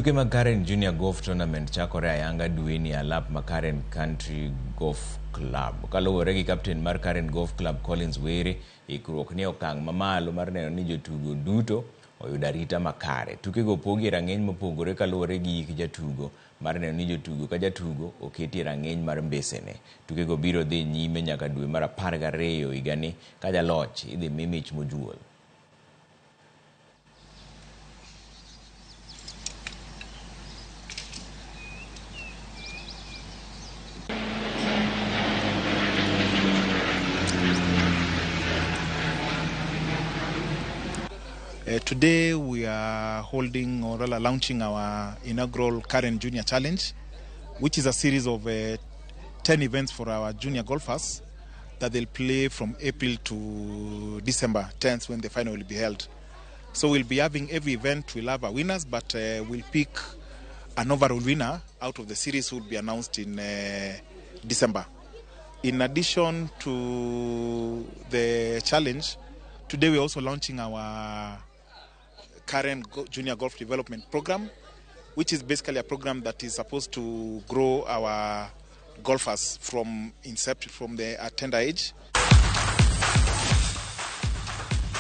Tuke Karen Junior Golf Tournament chakore ayanga dueni alap Karen Country Golf Club. Kaluwore gi captain mar Karen Golf Club Collins Were ikruok ni okang' mamalo mar neno ni jotugo duto oyudo arita makare. Tuke go pogi rang'eny mopogore kaluwore gi hik jatugo mar neno ni jotugo ka jatugo oketi rang'eny mar mbesene. Tuke go biro dhi nyime nyaka dwe mar 12 higani ka jaloch idhi mi mich mojuol. Today we are holding or launching our inaugural Karen Junior Challenge, which is a series of 10 events for our junior golfers that they'll play from April to December 10th when the final will be held. So we'll be having every event, we'll have our winners, but we'll pick an overall winner out of the series who will be announced in December. In addition to the challenge, today we're also launching our Karen Junior Golf Development Program, which is basically a program that is supposed to grow our golfers from inception, from the tender age